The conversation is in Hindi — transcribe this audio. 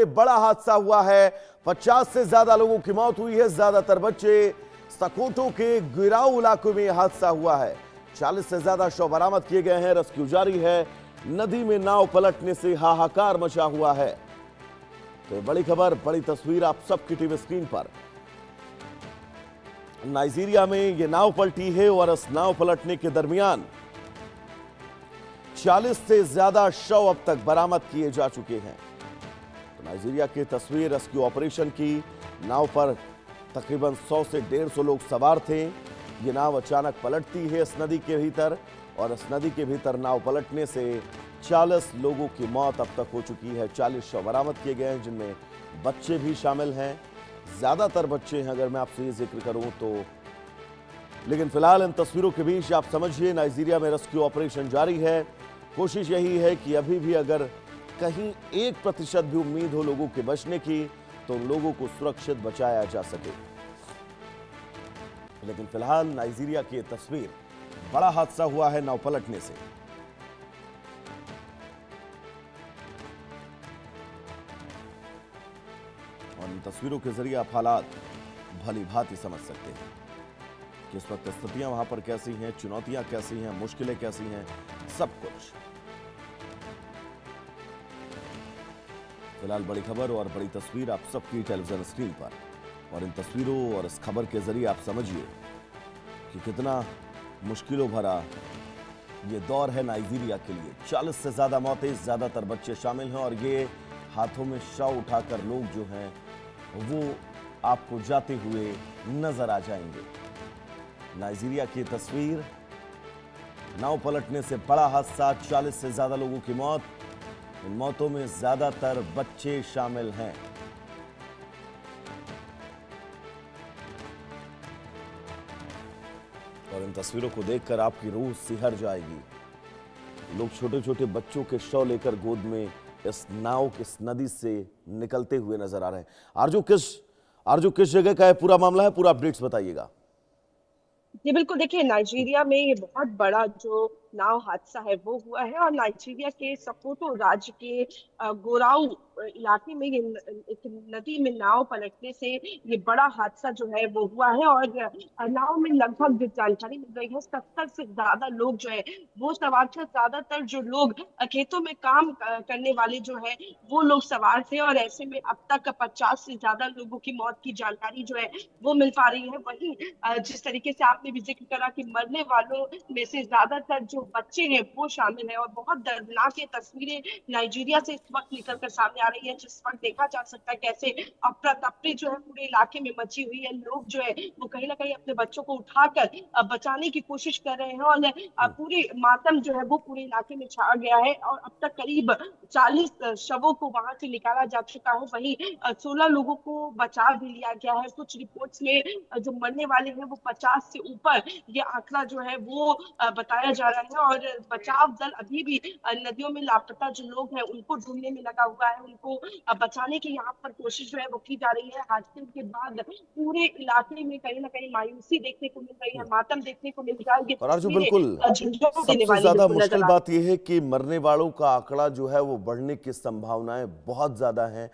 से बड़ा हादसा हुआ है। 50 से ज्यादा लोगों की मौत हुई है, ज्यादातर बच्चे। सकोटो के गिराऊ इलाकों में हादसा हुआ है। 40 से ज्यादा शव बरामद किए गए हैं, रेस्क्यू जारी है। नदी में नाव पलटने से हाहाकार मचा हुआ है। तो बड़ी खबर, बड़ी तस्वीर आप सबकी टीवी स्क्रीन पर। नाइजीरिया में यह नाव पलटी है और इस नाव पलटने के दरमियान 40 से ज्यादा शव अब तक बरामद किए जा चुके हैं। तो नाइजीरिया की तस्वीर रेस्क्यू ऑपरेशन की। नाव पर तकरीबन 100 से 150 लोग सवार थे। ये नाव अचानक पलटती है इस नदी के भीतर, और इस नदी के भीतर नाव पलटने से 40 लोगों की मौत अब तक हो चुकी है। 40 शव बरामद किए गए हैं, जिनमें बच्चे भी शामिल हैं। ज्यादातर बच्चे हैं अगर मैं आपसे ये जिक्र करूं तो। लेकिन फिलहाल इन तस्वीरों के बीच आप समझिए, नाइजीरिया में रेस्क्यू ऑपरेशन जारी है। कोशिश यही है कि अभी भी अगर कहीं 1% भी उम्मीद हो लोगों के बचने की, तो उन लोगों को सुरक्षित बचाया जा सके। लेकिन फिलहाल नाइजीरिया की यह तस्वीर, बड़ा हादसा हुआ है नाव पलटने से। और इन तस्वीरों के जरिए आप हालात भली भांति समझ सकते हैं कि इस वक्त स्थितियां वहां पर कैसी हैं, चुनौतियां कैसी हैं, मुश्किलें कैसी हैं, सब कुछ। फिलहाल बड़ी खबर और बड़ी तस्वीर आप सबकी टेलीविजन स्क्रीन पर। और इन तस्वीरों और इस खबर के जरिए आप समझिए कि कितना मुश्किलों भरा ये दौर है नाइजीरिया के लिए। 40 से ज्यादा मौतें, ज्यादातर बच्चे शामिल हैं, और ये हाथों में शव उठाकर लोग जो हैं वो आपको जाते हुए नजर आ जाएंगे। नाइजीरिया की तस्वीर, नाव पलटने से बड़ा हादसा, 40 से ज्यादा लोगों की मौत। इन मौतों में ज्यादातर बच्चे शामिल हैं। और इन तस्वीरों को देखकर आपकी रूह सिहर जाएगी। लोग छोटे छोटे बच्चों के शव लेकर गोद में इस नाव, इस नदी से निकलते हुए नजर आ रहे हैं। आरजू किस जगह का है पूरा मामला है, पूरा अपडेट्स बताइएगा। जी बिल्कुल, देखिए नाइजीरिया में ये बहुत बड़ा जो नाव हादसा है वो हुआ है, और नाइजीरिया के सकोटो राज्य के गोराऊ इलाके में ये एक नदी में नाव पलटने से ये बड़ा हादसा जो है वो हुआ है। और नाव में लगभग जो जानकारी मिल रही है 70 से ज्यादा लोग जो है वो सवार थे। ज्यादातर जो लोग खेतों में काम करने वाले जो है वो लोग सवार थे, और ऐसे में अब तक 50 से ज्यादा लोगों की मौत की जानकारी जो है वो मिल पा रही है। वहीं जिस तरीके से आपने भी जिक्र करा कि मरने वालों में से ज्यादातर जो बच्चे हैं वो शामिल हैं, और बहुत दर्दनाक ये तस्वीरें नाइजीरिया से इस वक्त निकल कर सामने आ रही है, जिस वक्त देखा जा सकता है कैसे अफरा तफरी जो है पूरे इलाके में मची हुई है। लोग जो है वो कहीं ना कहीं अपने बच्चों को उठाकर बचाने की कोशिश कर रहे हैं, और पूरी मातम जो है वो पूरे इलाके में छा गया है। और अब तक करीब 40 शवों को वहां से निकाला जा चुका है। वहीं 16 लोगों को बचा भी लिया गया है। कुछ रिपोर्ट्स में जो मरने वाले हैं वो 50 से ऊपर ये आंकड़ा जो है वो बताया जा रहा है। और बचाव दल अभी भी नदियों में लापता जो लोग हैं उनको ढूंढने में लगा हुआ है। उनको बचाने की यहाँ पर कोशिश जो है वो की जा रही है। हादसे के बाद पूरे इलाके में कहीं ना कहीं मायूसी देखने को मिल रही है, मातम देखने को मिल रहा है। ये और आरजू बिल्कुल तस्वीरें झंझोड़ देने सबसे वाली ज्यादा बिल्कुल मुश्किल नजर आ बात यह है कि मरने वालों का आंकड़ा जो है वो बढ़ने की संभावनाएं बहुत ज्यादा हैं।